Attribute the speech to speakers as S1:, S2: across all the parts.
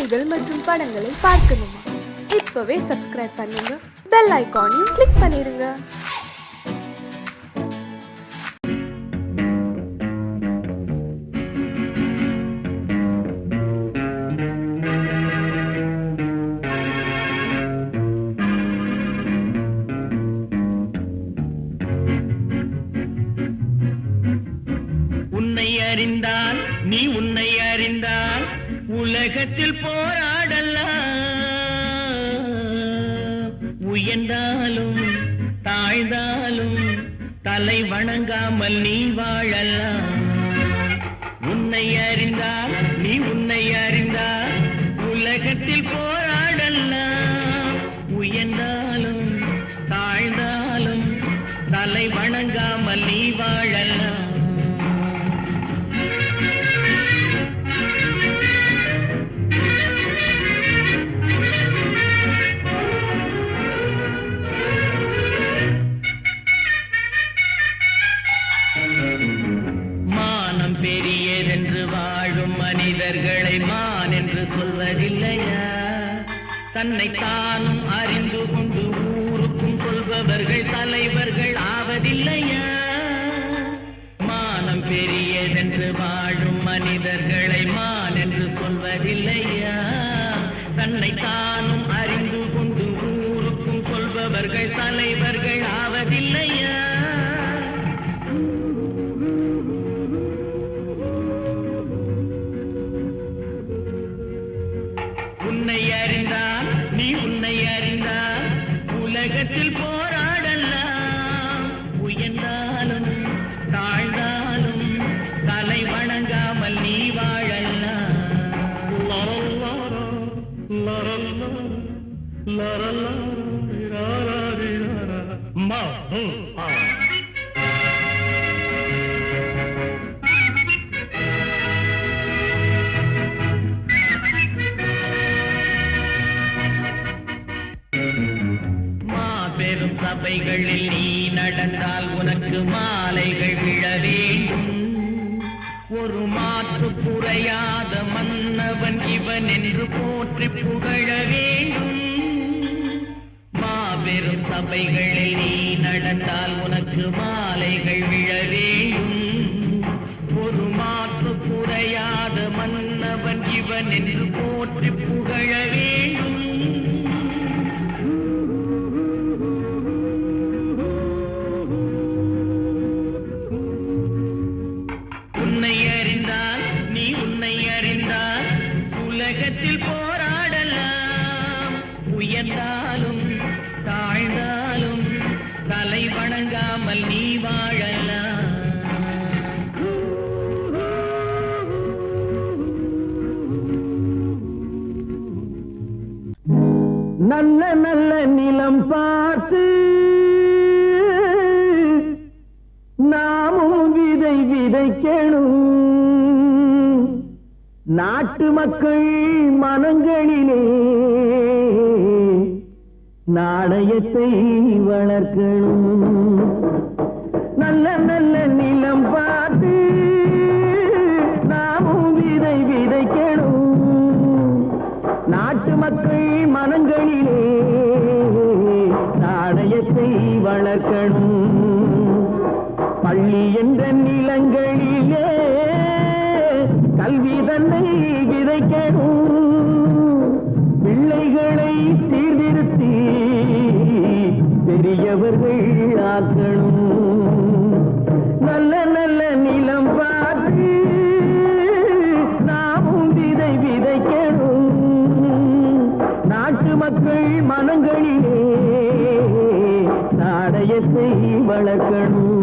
S1: செய்திகள் மற்றும் படங்களை பார்க்கணுமா? இப்பவே சப்ஸ்கிரைப் பண்ணுங்க, பெல் ஐகானையும் கிளிக் பண்ணிருங்க.
S2: உன்னை அறிந்தால் நீ உன்னை அறிந்தால் உலகத்தில் போராடலாம். உயர்ந்தாலும் தாழ்ந்தாலும் தலை வணங்காமல் நீ வாழலாம். உன்னை அறிந்தால் நீ உன்னை அறிந்தால் உலகத்தில் போராடலாம். உயர்ந்தாலும் தாழ்ந்தாலும் தலை வணங்காமல் நீ வாழலாம். மானம் பெரியதென்று வாழும் மனிதர்களை மான் என்று சொல்வதில்லையா? தன்னை தானும் அறிந்து கொண்டு ஊருக்கும் சொல்பவர்கள் தலைவர்கள் ஆவதில்லையா? மானம் பெரியதென்று வாழும் மனிதர்களை மான் என்று சொல்வதில்லையா? தன்னை தானும் அறிந்து கொண்டு ஊருக்கும் சொல்பவர்கள் தலைவர்கள் ஆவதில்லையா? உன்னை அறிந்தால் நீ உன்னை அறிந்தால் உலகத்தில் போராடலாம். உயர்ந்தாலும் தாழ்ந்தாலும் தலை வணங்காமல் நீ வாழலாம். பெரும் சபைகளில் நீ நடந்தால் உனக்கு மாலைகள் விழ வேண்டும். ஒரு மாற்று குறையாத மன்னவன் இவன் என்று போற்றி புகழ வேண்டும். மாபெரும் சபைகளில் நீ நடந்தால் உனக்கு மாலைகள் விழ வேண்டும். ஒரு மாற்று குறையாத மன்னவன் இவன் என்று போற்றி புகழ வேண்டும். உன்னை அறிந்தால் நீ உன்னை அறிந்தால் உலகத்தில் போராடலாம். உயர்ந்தாலும் தாழ்ந்தாலும் தலை வணங்காமல் நீ வாழலாம். நல்ல நல்ல நிலம் பார்த்து நாமும் விதை விதைக்கணும். நாட்டு மக்கள் மனங்களிலே நாணயத்தை வளர்க்கணும். நல்ல நல்ல நிலம் பார்த்து நாமும் விதை விதைக்கணும். நாட்டு மக்கள் மனங்களிலே நாணயத்தை வளர்க்கணும். பள்ளி என்ற நிலங்களிலே கல்வி தன்னை விதைக்கணும். பிள்ளைகளை சீர்திருத்தி பெரியவர்கள் ஆக்கணும். நல்ல நல்ல நிலம் பார்த்து நாமும் விதை விதைக்கணும். நாட்டு மக்கள் மனங்களிலே நாணயத்தை வளர்க்கணும்.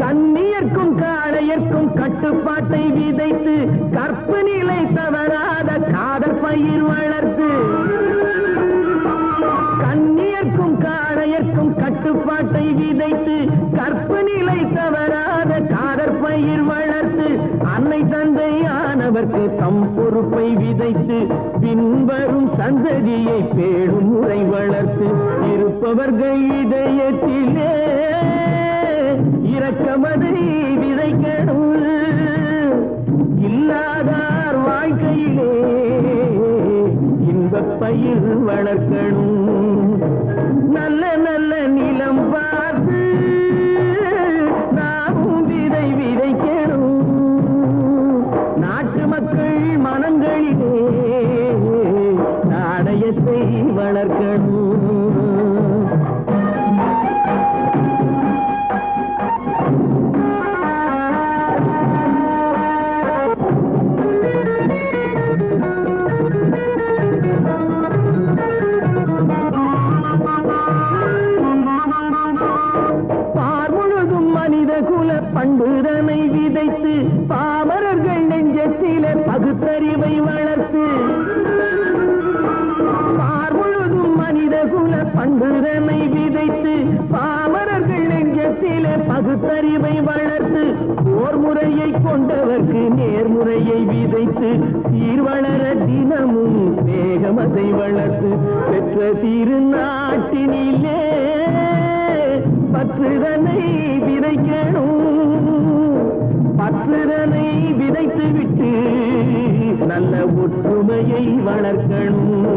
S2: கண்ணியர்க்கும் காளையர்க்கும் கட்டுப்பாட்டை விதைத்து கற்பு நிலை தவறாத காதல் பயிர் வளர்த்து. கண்ணியர்க்கும் காளையர்க்கும் கட்டுப்பாட்டை விதைத்து கற்பு நிலை தவறாத காதற் பயிர் வளர்த்து அன்னை தந்தையான கொண்டவர்க்கு தம் பொறுப்பை விதைத்து பின்வரும் சந்ததியை பேடும் முறை வளர்த்து இருப்பவர்கள் இதயத்திலே இரக்கமதை விதைக்கணும். இல்லாதார் வாழ்க்கையிலே இன்பப் பயிர் வளர்க்கணும். நல்ல நல்ல நிலம் பார்த்து நாமும் விதை விதைக்கணும். நாட்டு மக்கள் மனங்களிலே நாணயத்தை வளர்க்கணும். பண்புதனை விதைத்து பாமரர்கள் நெஞ்சத்திலே பகுத்தறிவை வளர்த்து பார்முழுதும் மனித குல பண்புதனை விதைத்து பாமரர்கள் நெஞ்சத்திலே பகுத்தறிவை வளர்த்து ஓர் முறையை கொண்டவர்க்கு நேர்முறையை விதைத்து சீர்வளர தினமும் வேகமதை வளர்த்து பெற்ற திருநாட்டினிலே பற்றுதனை விதைக்கணும். பற்றுதனை விதைத்து விட்டு நல்ல ஒற்றுமையை வளர்க்கணும்.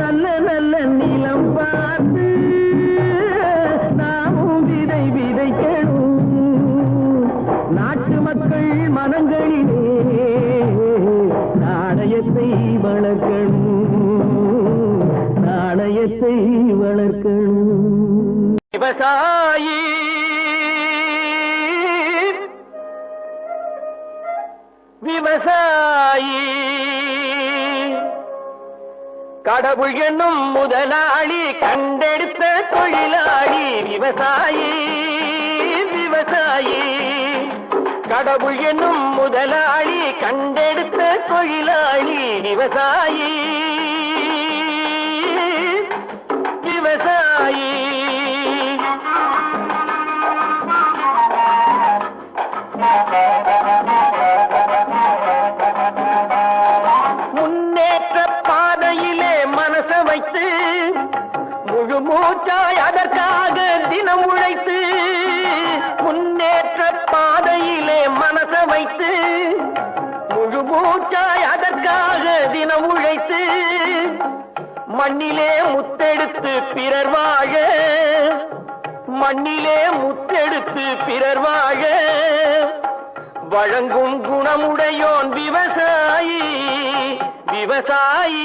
S2: நல்ல நல்ல நிலம் பார்த்து நாமும் விதை விதைக்கணும். நாட்டு மக்கள் மனங்களிலே நாணயத்தை வளர்க்கணும். நாணயத்தை வளர்க்கணும். விவசாயி விவசாயி கடவுள் என்னும் முதலாளி கண்டெடுத்த தொழிலாளி விவசாயி விவசாயி கடவுள் என்னும் முதலாளி கண்டெடுத்த தொழிலாளி விவசாயி விவசாயி முன்னேற்ற பாதையிலே மனச வைத்து முழு மூச்சாய் அதற்காக தினம் உழைத்து முன்னேற்ற பாதையிலே மனச வைத்து முழு மூச்சாய் அதற்காக தினம் உழைத்து மண்ணிலே முத்தெடுத்து பிறர் வாழ மண்ணிலே முத்தெடுத்து பிறர் வாழ வழங்கும் குணமுடையோன் விவசாயி விவசாயி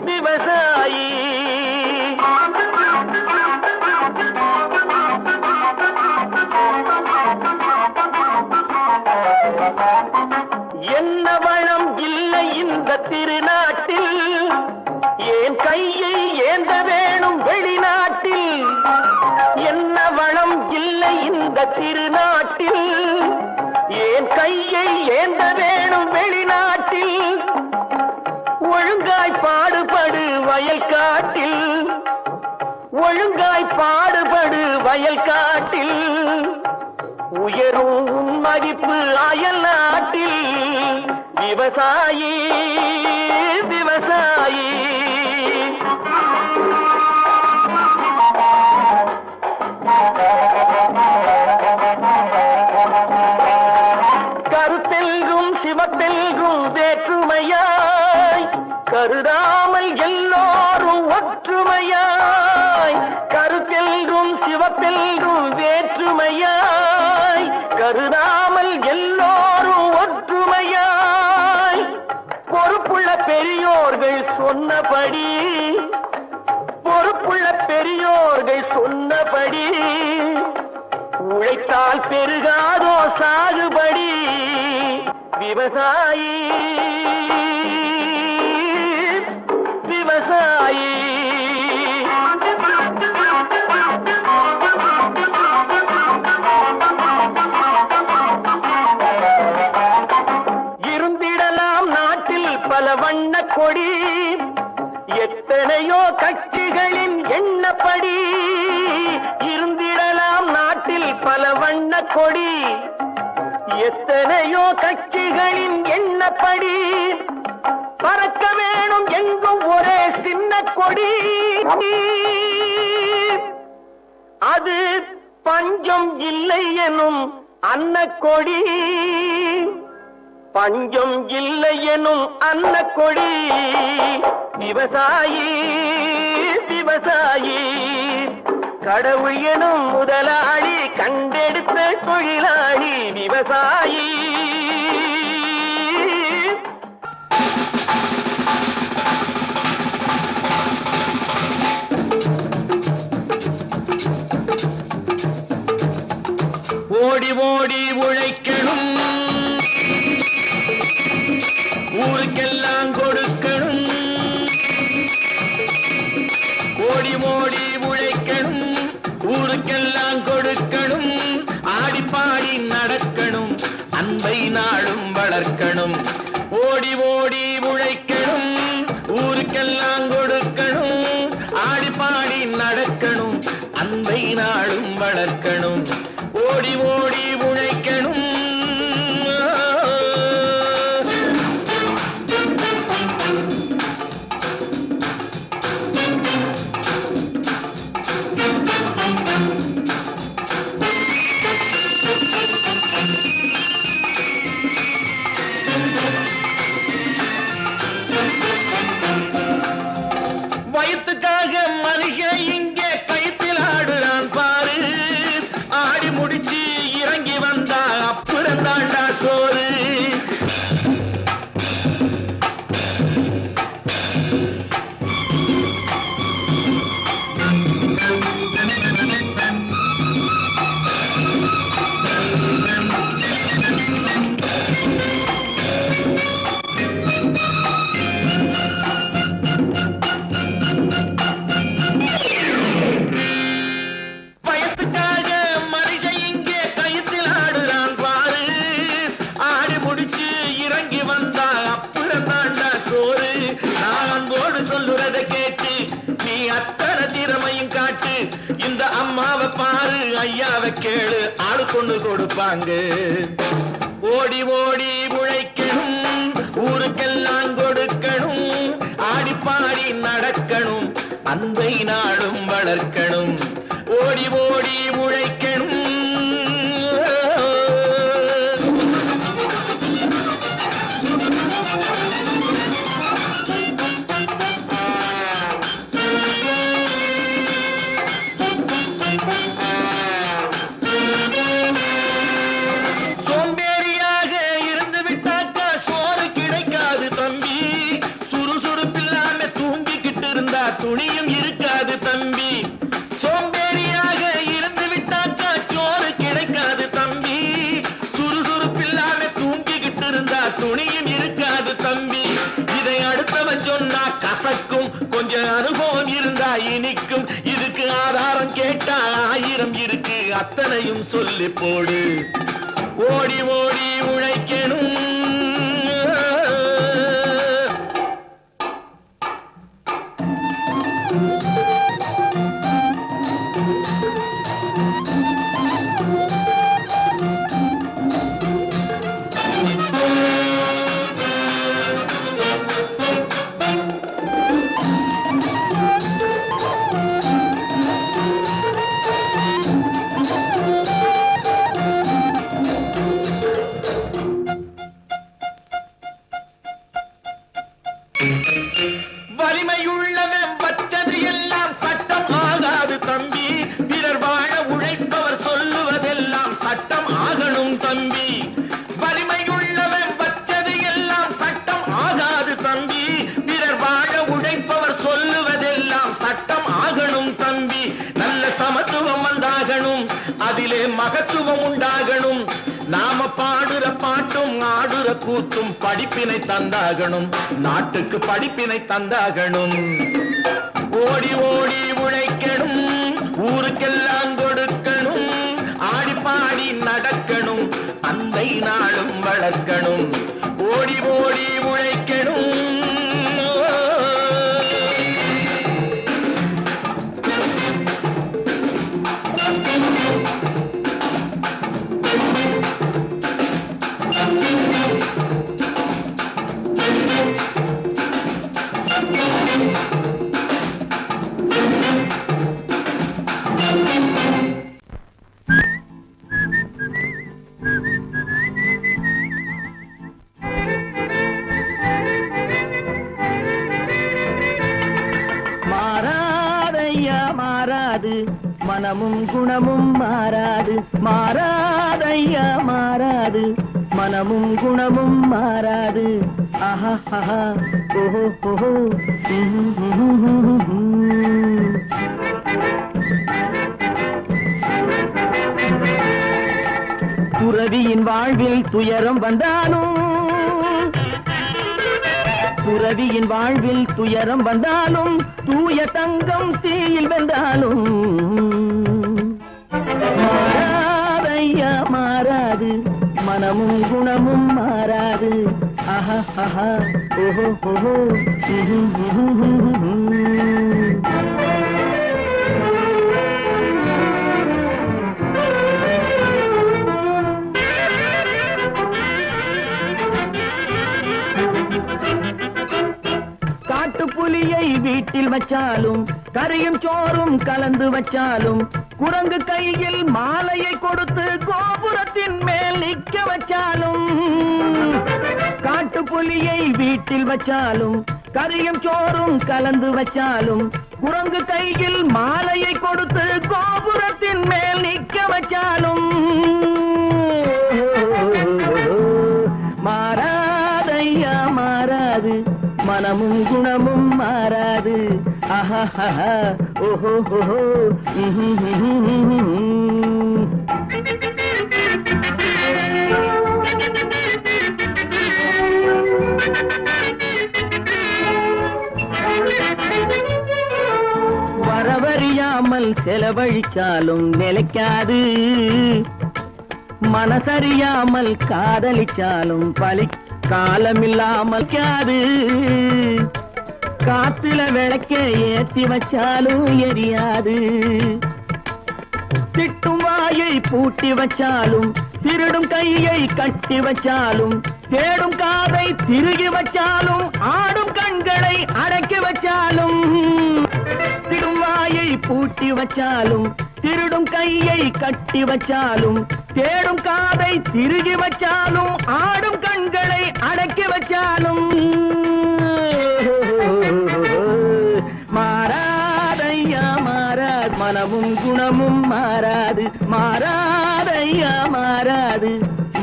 S2: விவசாயி என்ன வளம் இல்லை இந்த திருநாட்டில் ஏன் கையை ஏந்த வேணும் வெளிநாட்டில் என்ன வளம் இல்லை இந்த திருநாட்டில் ஏன் கையை ஏந்த வேணும் வெளிநாட்டில் ஒழுங்காய் பாடுபடு வயல் காட்டில் ஒழுங்காய் பாடுபடு வயல் காட்டில் உயரும் மதிப்பு அயல் நாட்டில் விவசாயி விவசாயி கருத்தெல்கும் சிவத்தெல்கும் வேற்றுமையாய் கருதாமல் எல்லோரும் ஒற்றுமையாய் கருத்தெல்கும் சிவத்தெல்கும் வேற்றுமையாய் கருதாமல் எல்லோரும் ஒற்றுமையாய் பொறுப்புள்ள பெரியோர்கள் சொன்னபடி பொறுப்புள்ள பெரியோர்கள் சொன்னபடி உழைத்தால் பெருகாதோ சாகுபடி விவசாயி விவசாயி இருந்திடலாம் நாட்டில் பல வண்ண கொடி எத்தனையோ கட்சிகளின் எண்ணப்படி இருந்திடலாம் நாட்டில் பல வண்ண கொடி எத்தனையோ கட்சிகளின் எண்ணப்படி பறக்க வேணும் எங்கும் ஒரே சின்ன கொடி. அது பஞ்சம் இல்லை எனும் அன்னக்கொடி. பஞ்சம் இல்லை எனும் அன்னக்கொடி. விவசாயி விவசாயி கடவுள் எனும் முதலாளி கண்டெடுத்த தொழிலாளி விவசாயி. ஓடி ஓடி உழைக்கணும், ஊருக்கெல்லாம் கொடுக்கணும். ஓடி ஓடி உழைக்கணும், ஊருக்கெல்லாம் கொடுக்கணும். ஆடி பாடி நடக்கணும், அன்பை நாளும் வளர்க்கணும். ஓடி ஓடி உழைக்கணும், ஊருக்கெல்லாம் கொடுக்கணும். ஆடி பாடி நடக்கணும், அன்பை நாளும் வளர்க்கணும். ஓடி ஓடி உழைக்கணும். வயிற்றுக்காக மனுஷன் இங்கே கைத்தில் ஆடுறான் பாரு. ஆடி முடிச்சு இறங்கி வந்தா அப்புறம் தாண்டா சோறு. இந்த அம்மாவை பாரு, ஐயாவை கேளு, ஆளு கொண்டு கொடுப்பாங்க. ஓடி ஓடி உழைக்கணும், ஊருக்கெல்லாம் கொடுக்கணும். ஆடி பாடி நடக்கணும், அன்பை நாளும் வளர்க்கணும். ஓடி ஓடி உழைக்கணும். சோம்பேறியாக இருந்து விட்டாக்கா சோறு கிடைக்காது தம்பி. சுறுசுறுப்பில்லாம தூங்கிக்கிட்டு இருந்தா துணியும் இருக்காது தம்பி. சோம்பேறியாக இருந்து விட்டாக்கா சோறு கிடைக்காது தம்பி. சுறுசுறுப்பில்லாம தூங்கிக்கிட்டு இருந்தா துணியும் இருக்காது தம்பி. இதை அடுத்தவன் சொன்னா கசக்கும், கொஞ்சம் அனுபவம் இருந்தா இனிக்கும். இதுக்கு ஆதாரம் கேட்டா 1000 இருக்கு, அத்தனையும் சொல்லி போடு. ஓடி ஓடி உழைக்கணும். வலிமையுள்ளவன் வச்சது எல்லாம் சட்டம் ஆகாது தம்பி. பிறர் வாழ உழைப்பவர் சொல்லுவதெல்லாம் சட்டம் ஆகணும் தம்பி. வலிமையுள்ளவன் வச்சது எல்லாம் சட்டம் ஆகாது தம்பி. பிறர் வாழ உழைப்பவர் சொல்லுவதெல்லாம் சட்டம் ஆகணும் தம்பி. நல்ல சமத்துவம் வந்தாகணும், அதிலே மகத்துவம் உண்டாகணும். நாம பாடுற பாட்டும் ஆடுற கூத்தும் படிப்பினை தந்தாகணும், நாட்டுக்கு படிப்பினை தந்தாகணும். ஓடி ஓடி உழைக்கணும், ஊருக்கெல்லாம் கொடுக்கணும். ஆடி பாடி நடக்கணும், அன்பை நாளும் வளர்க்கணும். ஓடி ஓடி உழைக்கணும். குணமும் மாறாது மாறாதையா மாறாது மனமும் குணமும் மாறாது ஆஹா ஆஹா ஓஹோ ஓஹோ துறவியின் வாழ்வில் துயரம் வந்தாலும் துறவியின் வாழ்வில் துயரம் வந்தாலும் தூய தங்கம் தீயில் வென்றாலும் மாறாதையா மாறாது மனமும் குணமும் மாறாது ஆஹா ஆஹா ஓஹோ ஓஹோ புலியை வீட்டில் வச்சாலும் கறியும் சோறும் கலந்து வச்சாலும் குரங்கு கையில் மாலையை கொடுத்து கோபுரத்தின் மேல் நிற்க வச்சாலும் காட்டு புலியை வீட்டில் வச்சாலும் கறியும் சோறும் கலந்து வச்சாலும் குரங்கு கையில் மாலையை கொடுத்து கோபுரத்தின் மேல் நிற்க வச்சாலும் மாறாதையா மாறாது மனமும் குணமும் மாறாது ஆஹா ஆஹா ஓஹோ ஓஹோ வரவறியாமல் செலவழிச்சாலும் நிலைக்காது மனசறியாமல் காதலிச்சாலும் பலி காலமில்லாமல் காது காத்துல விளக்க ஏத்தி வச்சாலும் எரியாது திட்டும் வாயை பூட்டி வச்சாலும் திருடும் கையை கட்டி வச்சாலும் தேடும் காதை திருகி வச்சாலும் ஆடும் கண்களை அடக்கி வச்சாலும் திடும் வாயை பூட்டி வச்சாலும் திருடும் கையை கட்டி வச்சாலும் தேடும் காதை திருகி வச்சாலும் ஆடும் கண்களை அடக்கி வச்சாலும் மாறாதையா மாறாது மனமும் குணமும் மாறாது மாறாதையா மாறாது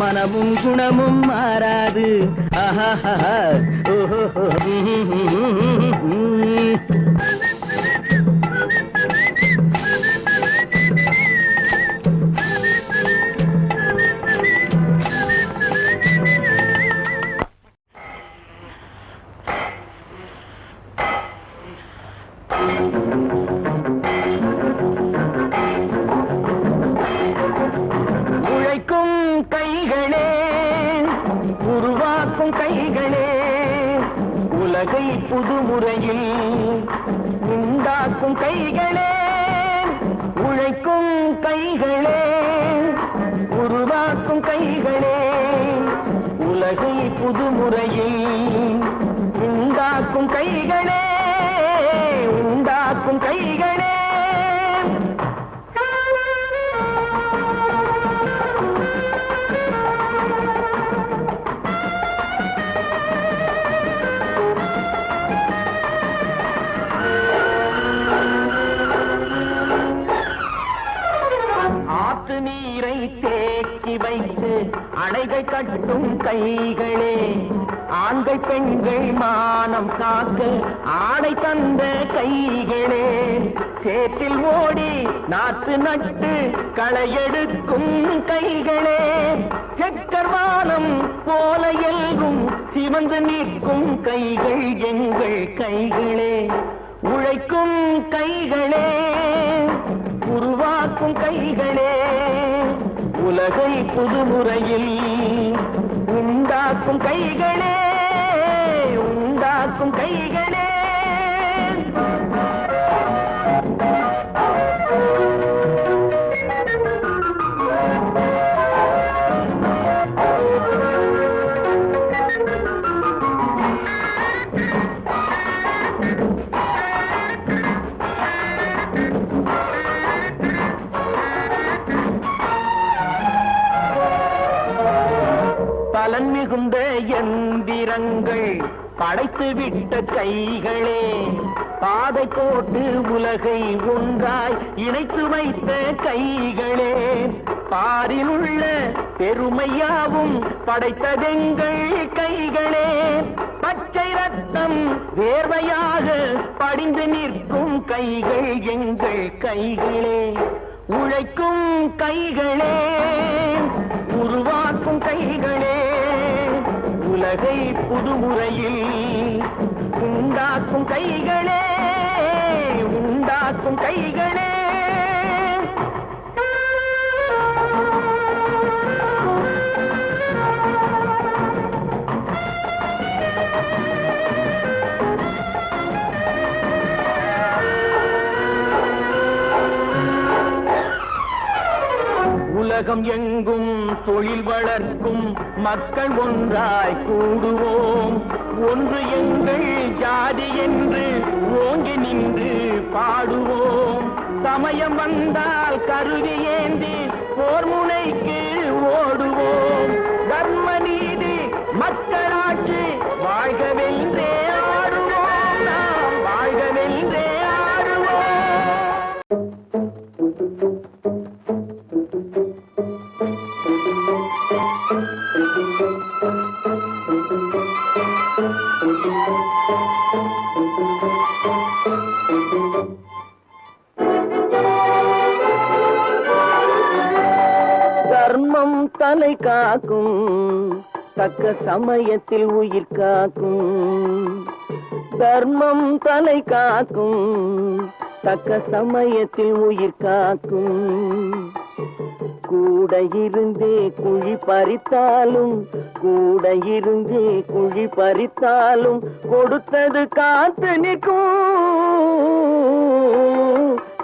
S2: மனமும் குணமும் மாறாது ஆஹா ஓஹோ உழைக்கும் கைகளே உருவாக்கும் கைகளே உலகை புதுமுறையில் உண்டாக்கும் கைகளே உழைக்கும் கைகளே உருவாக்கும் கைகளே உலகை புதுமுறையில் உண்டாக்கும் கைகளே உண்டாக்கும் கைகளே ஆற்று நீரை தேக்கி வைத்து அணைகள் கட்டும் கைகளே ஆண்கள் பெண்கள் மானம் காக்க ஆடை தந்த கைகளே சேற்றில் ஓடி நாற்று நட்டு களையெடுக்கும் கைகளே செக்கர்வானம் போல எல்கும் சிவந்து நிற்கும் கைகள் எங்கள் கைகளே உழைக்கும் கைகளே உருவாக்கும் கைகளே உலகை புதுமுறையில் உண்டாக்கும் கைகளே உண்டாக்கும் கைகளே பலன் மிகுந்த எந்திரங்கள் படைத்து விட்ட கைகளே பாதை போட்டு உலகை ஒன்றாய் இணைத்து வைத்த கைகளே, பாரில் உள்ள பெருமையாவும் படைத்ததெங்கள் கைகளே. பச்சை ரத்தம் வேர்வையாக படிந்து நிற்கும் கைகள் எங்கள் கைகளே. உழைக்கும் கைகளே, உருவாக்கும் கைகளே, உலகை புதுமுறையில் உண்டாக்கும் கைகளே, உண்டாக்கும் கைகளே. உலகம் எங்கும் தொழில் வளர்க்கும் மக்கள் ஒன்றாய் கூடுவோம். ஒன்று எங்கள் ஜாதி என்று ஓங்கி நின்று பாடுவோம். சமயம் வந்தால் கருவி ஏந்தி போர் முனைக்கு ஓடுவோம். தர்ம நீதி மக்களாட்சி வாழ்கவென்றே ஆடுவோம். நாம் வாழ்கவென்றே ஆடுவோம். தர்மம் தலை காக்கும், தக்க சமயத்தில் உயிர் காக்கும். தர்மம் தலை காக்கும், தக்க சமயத்தில் உயிர் காக்கும். கூட இருந்தே குழி பறித்தாலும், கூட இருந்தே குழி பறித்தாலும் கொடுத்தது காத்து நிற்கும்.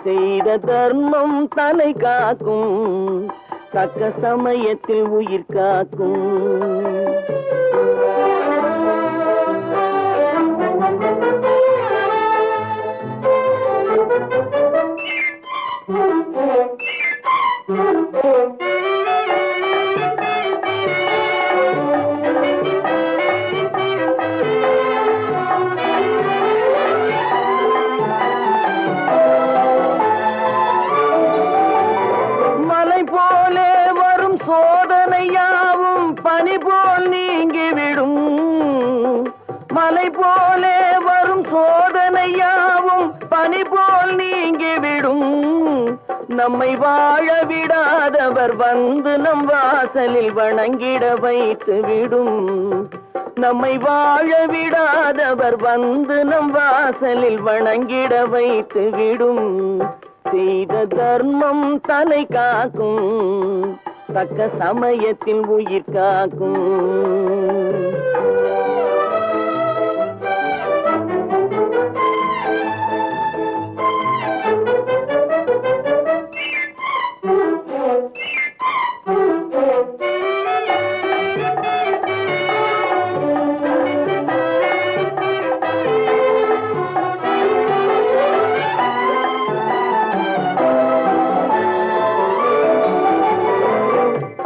S2: செய்த தர்மம் தலை காக்கும், தக்க சமயத்தில் உயிர் காக்கும். மலை போலே வரும் சோதனையாவும் பனி போல் நீங்கிவிடும். மலை போலே வரும் சோதனையாவும் பனி போல் நீங்கிவிடும். நம்மை வாழ விடாதவர் வந்து நம் வாசலில் வணங்கிட வைத்து விடும். நம்மை வாழ விடாதவர் வந்து நம் வாசலில் வணங்கிட வைத்து விடும். செய்த தர்மம் தலை காக்கும், தக்க சமயத்தில் உயிர் காக்கும்.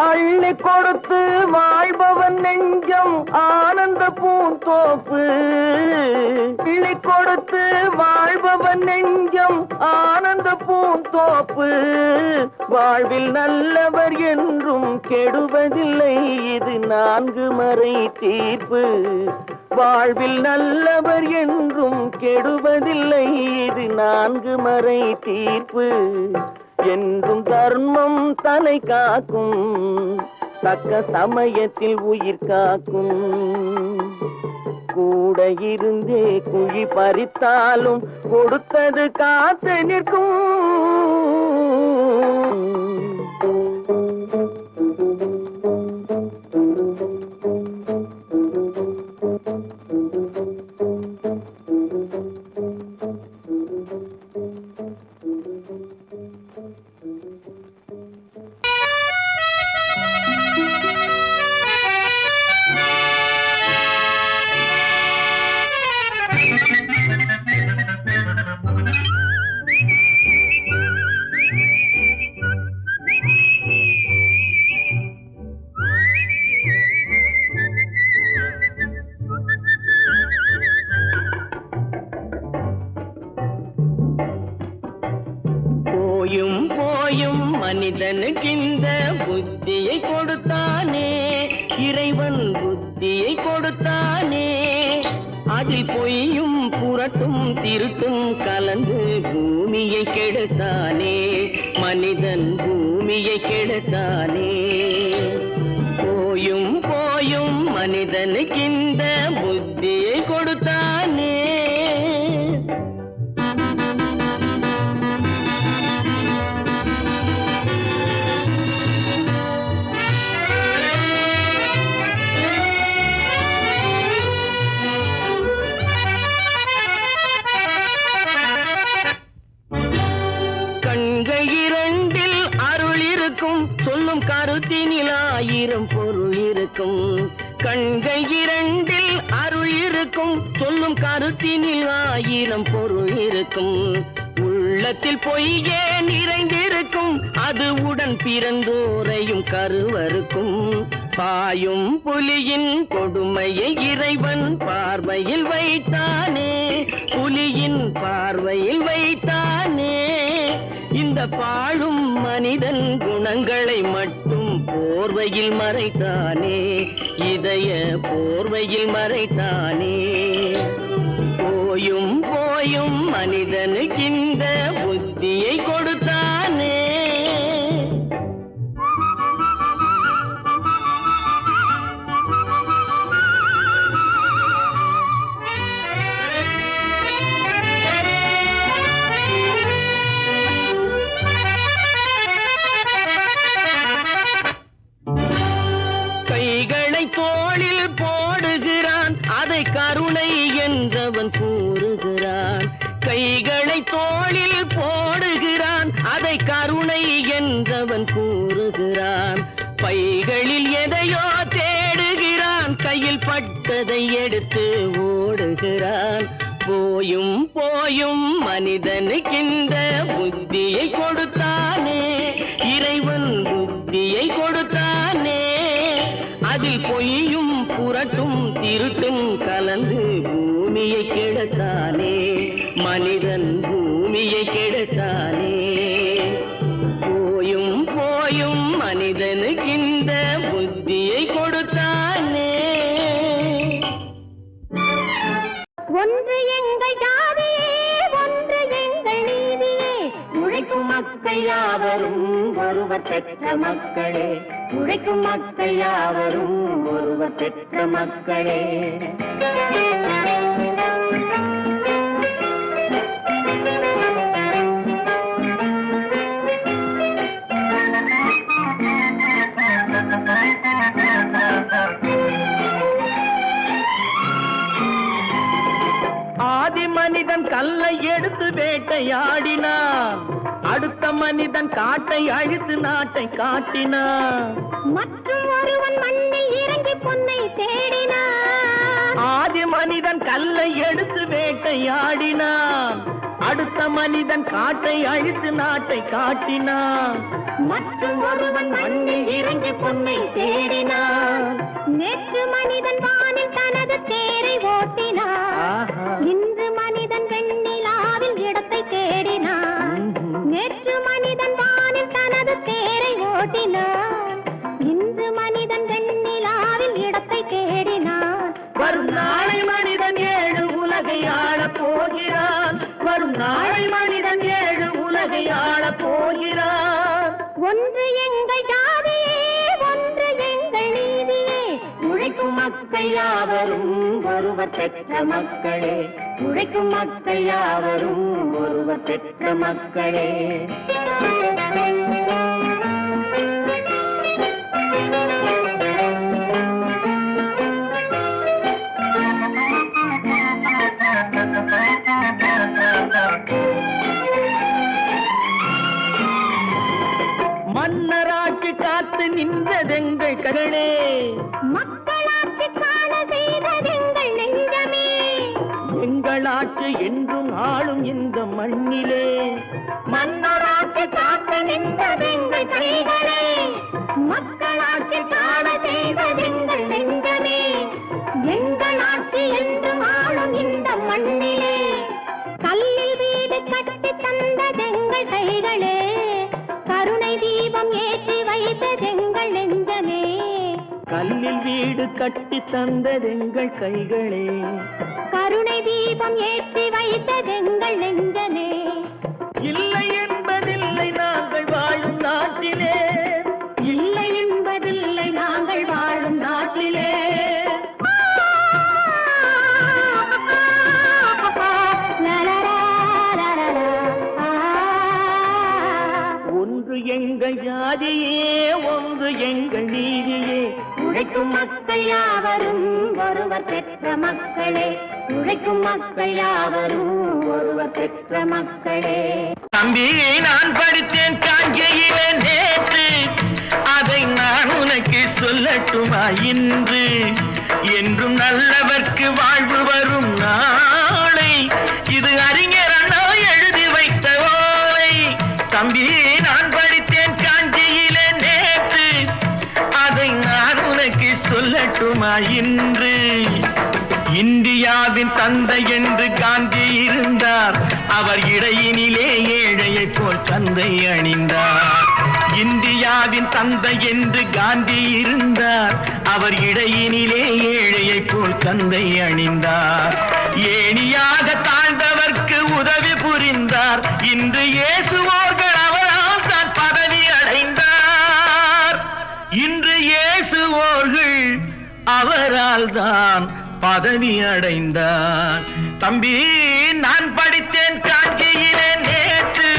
S2: அள்ளி கொடுத்து வாழ்பவன் நெஞ்சம் ஆனந்த பூந்தோப்பு. அள்ளி கொடுத்து வாழ்பவன் நெஞ்சம் ஆனந்த பூந்தோப்பு. வாழ்வில் நல்லவர் என்றும் கெடுவதில்லை, இது 4 மறை தீர்ப்பு. வாழ்வில் நல்லவர் என்றும் கெடுவதில்லை, இது 4 மறை தீர்ப்பு. என்றும் தர்மம் தலை காக்கும், தக்க சமயத்தில் உயிர் காக்கும். கூட இருந்தே குழி பறித்தாலும் கொடுத்தது காத்து நிற்கும். கொடுத்தானே அதில் பொய்யும் புரட்டும் திருட்டும் கலந்து பூமியை கெடுத்தானே மனிதன் பூமியை கெடுத்தானே போயும் போயும் மனிதனுக்கு இந்த புத்தியை கொடுத்தானே கண்கள் இரண்டில் அருள் இருக்கும் சொல்லும் கருத்தினில் ஆயிரம் பொருள் இருக்கும் கண்கள் இரண்டில் அருள் இருக்கும் சொல்லும் கருத்தினில் ஆயிரம் பொருள் இருக்கும் உள்ளத்தில் பொய்யே நிறைந்திருக்கும் அது உடன் பிறந்தோரையும் கருவருக்கும் பாயும் புலியின் கொடுமையை இறைவன் பார்வையில் வைத்தானே புலியின் பார்வையில் வைத்தானே இந்த பாழும் மனிதன் குணங்களை மட்டும் போர்வையில் மறைத்தானே இதய போர்வையில் மறைத்தானே போயும் போயும் மனிதனுக்கு இந்த புத்தியை கொடுத்தானே கைகளை தோளில் போடுகிறான் அதை கருணை என்றவன் கூறுகிறான் கைகளை தோளில் போடுகிறான் அதை கருணை என்றவன் கூறுகிறான் பைகளில் எதையோ தேடுகிறான் கையில் பட்டதை எடுத்து ஓடுகிறான் போயும் போயும் மனிதனுக்கு இந்த புத்தியை கொடுத்தானே இறைவன் புத்தியை கொடுத்தானே அதில் பொய்யும் புரட்டும் திருட்டும் கலந்து பூமியை கெடுத்தானே மனிதன் பூமியை கெடுத்தானே போயும் போயும் மனிதனுக்கு இந்த புத்தியை கொடுத்தானே
S3: ஒன்று எங்கள் ஜாதியே ஒன்று எங்கள் நீதியே உழைக்கும் மக்கள் யாவரும் ஒருவர் பெற்ற மக்களே உழைக்கும் மக்கள் யாவரும் ஒருவர் பெற்ற மக்களே
S2: ஆதி மனிதன் கல்லை எடுத்து வேட்டையாடினான் அடுத்த மனிதன் காட்டை அழித்து நாட்டை காட்டினான்
S3: மற்றும் ஒருவன் மண்ணில் இறங்கி பொன்னை தேடினான்
S2: ஆதி மனிதன் கல்லை எடுத்து வேட்டையாடினான் அடுத்த மனிதன் காட்டை அழித்து நாட்டை காட்டினான்
S3: மற்றும் ஒருவன் மண்ணில் இறங்கி பொன்னை தேடினான் நேற்று மனிதன் வானில் தனது தேரை ஓட்டினான் இன்று மனிதன் வெண்ணிலாவில் இடத்தை தேடினான் நேற்று மனிதன் வானில் தனது தேரை ஓட்டினான் இன்று மனிதன் வெண்ணிலாவில் இடத்தை தேடினான்
S2: வரும் நாளை மனிதன் 7 உலகை ஆளப் போகிறான் வரும் நாளை மனிதன் 7 உலகை ஆளப் போகிறான்
S3: ஒன்று எங்கள் ஜாதியே ஒன்று எங்கள் நீதியே உழைக்கும் மக்கள் யாவரும் ஒருவர் பெற்ற மக்களே உழைக்கும் மக்கள் யாவரும் ஒருவர் பெற்ற மக்களே
S2: மன்னராட்சி காத்து நின்றதெங்கள் கரணே
S3: மக்களாட்சி காண செய்ததெங்கள் நெஞ்சமே
S2: எங்கள் ஆட்சி என்றும் ஆளும் இந்த மண்ணிலே
S3: மன்னராட்சி காத்து நின்றதெங்கள் கைகளே மக்களாட்சி காண செய்ததெங்கள் நெஞ்சமே எங்கள் ஆட்சி என்றும் ஆளும் இந்த மண்ணிலே கல்லில் வீடு கட்டி தந்ததெங்கள் கைகளே கருணை தீபம் ஏற்றி வைத்ததெங்கள் நெஞ்சமே
S2: கல்லில் வீடு வீடு கட்டி தந்ததெங்கள் கைகளே,
S3: கருணை தீபம் ஏற்றி வைத்ததெங்கள் நெஞ்சமே.
S2: இல்லை என்பதில்லை நாங்கள் வாழும் நாட்டிலே,
S3: இல்லை என்பதில்லை நாங்கள் வாழும் நாட்டிலே.
S2: ஒன்று எங்கள் ஜாதியே, ஒன்று எங்கள் நீதியே.
S3: உழைக்கும் மக்கள் யாவரும் ஒருவர் பெற்ற மக்களே, உழைக்கும் மக்கள் யாவரும் ஒருவர் பெற்ற மக்களே.
S2: தம்பி, நான் படித்தேன் காஞ்சியிலே நேற்று, அதை நான் உனக்கு சொல்லட்டுமா இன்று? என்றும் நல்லவர்க்கு வாழ்வு வரும் நாளை, இது அறிஞர் அண்ணா எழுதி வைத்த ஓலை. தம்பி, நான் படித்தேன் காஞ்சியிலே நேற்று, அதை நான் உனக்கு சொல்லட்டுமா இன்று? இந்தியாவின் தந்தை என்று காந்தி இருந்தார், அவர் இடையினிலே ஏழையை போல் தந்தை அணிந்தார். இந்தியாவின் தந்தை என்று காந்தி இருந்தார், அவர் இடையினிலே ஏழையை போல் தந்தை அணிந்தார். ஏணியாக தாழ்ந்தவர்க்கு உதவி புரிந்தார், இன்று இயேசுவோர்கள் அவரால் தான் பதவி அடைந்தார். இன்று இயேசுவோர்கள் அவரால் தான் பதவி அடைந்தார். தம்பி, நான் படித்தேன் காஞ்சியிலே நேற்று,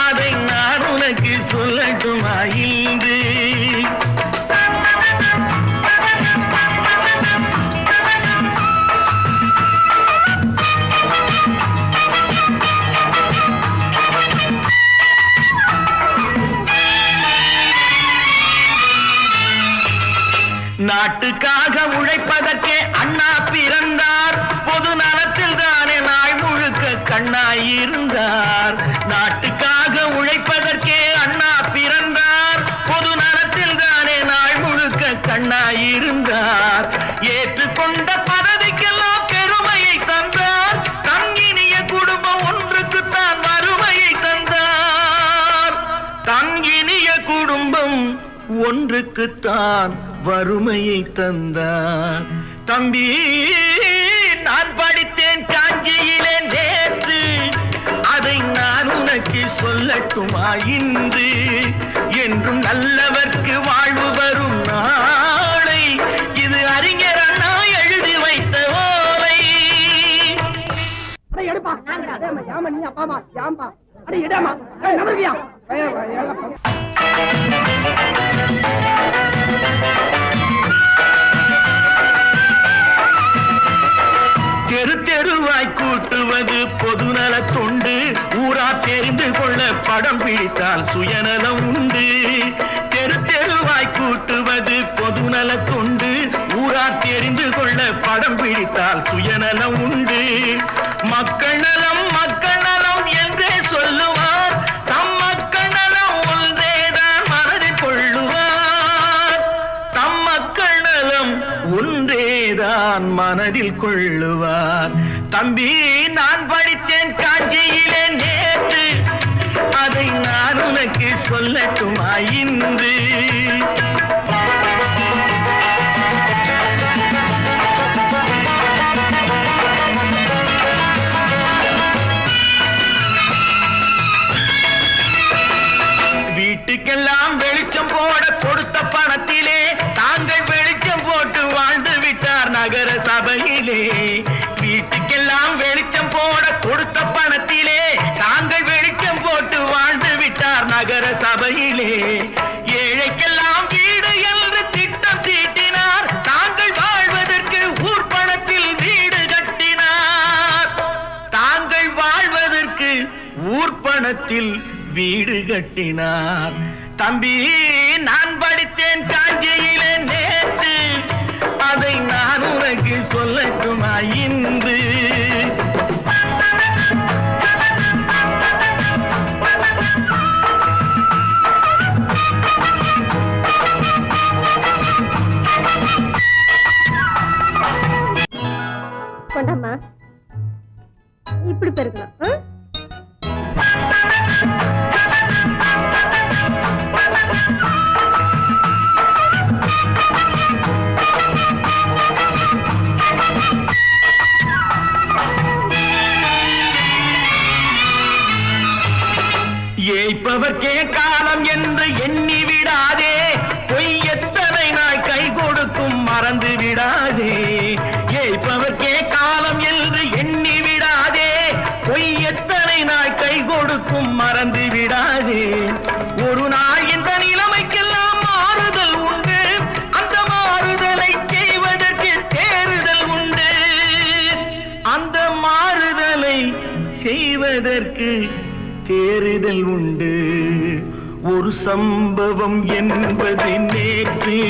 S2: அதை நான் உனக்கு சொல்லட்டுமா இன்று? நாட்டுக்காக உழைப்பதற்கே அண்ணா பிறந்தார், பொது நலத்தில் தானே நாள் முழுக்க கண்ணாயிருந்தார். நாட்டுக்காக உழைப்பதற்கே அண்ணா பிறந்தார், பொது நலத்தில் தானே நாள் முழுக்க கண்ணாயிருந்தார். ஏற்றுக்கொண்ட பதவிக்கெல்லாம் பெருமையை தந்தார், தங்கினிய குடும்பம் ஒன்றுக்குத்தான் வறுமையை தந்தார். தங்கினிய குடும்பம் ஒன்றுக்குத்தான் வறுமையை தந்தார். தம்பி, நான் படித்தேன் காஞ்சியிலே நேற்று, அதை நான் உனக்கு சொல்லட்டுமா இன்று? என்றும் நல்லவர்க்கு வாழ்வு வரும் நாளை, இது அறிஞர் அண்ணா எழுதி வைத்த ஓலை. தெரு தெருவாய் கூட்டுவது பொதுநல தொண்டு, ஊரா தெரிந்து கொள்ள படம் பிடித்தால் சுயநலம் உண்டு. தெரு தெருவாய் கூட்டுவது பொதுநல தொண்டு, ஊரா தெரிந்து கொள்ள படம் பிடித்தால் சுயநலம் உண்டு. மக்கள் நலம் மக்கள் நலம் என்றே சொல்லுவார், தம் மக்கள் நலம் ஒன்றேதான் மனதில் கொள்ளுவார். தம் மக்கள் நலம் ஒன்றேதான் மனதில் கொள்ளுவார். தம்பி, நான் படித்தேன் காஞ்சியிலே நேற்று, அதை நான் உனக்கு சொல்லட்டுமா இன்று? வீட்டுக்கெல்லாம் வெளிச்சம் போட கொடுத்த பணத்திலே தாங்கள் வெளிச்சம் போட்டு வாழ்ந்து விட்டார் நகர சபையிலே. வீட்டுக்கெல்லாம் வெளிச்சம் போட கொடுத்த பணத்திலே தாங்கள் வெளிச்சம் போட்டு வாழ்ந்து விட்டார் நகர சபையிலே. ஏழைக்கெல்லாம் வீடு என்று திட்டம் தீட்டினார், தாங்கள் வாழ்வதற்கு ஊர் பணத்தில் வீடு கட்டினார். தாங்கள் வாழ்வதற்கு ஊர் பணத்தில் வீடு கட்டினார். தம்பி, நான் படித்தேன் காஞ்சியிலே நேற்று, அதை நான் உனக்கு சொல்லட்டுமா இன்று?
S3: கொண்டம்மா, இப்படி பெருக்கணும்.
S4: எதற்கு தேறுதல் உண்டு ஒரு சம்பவம் என்பது நேற்று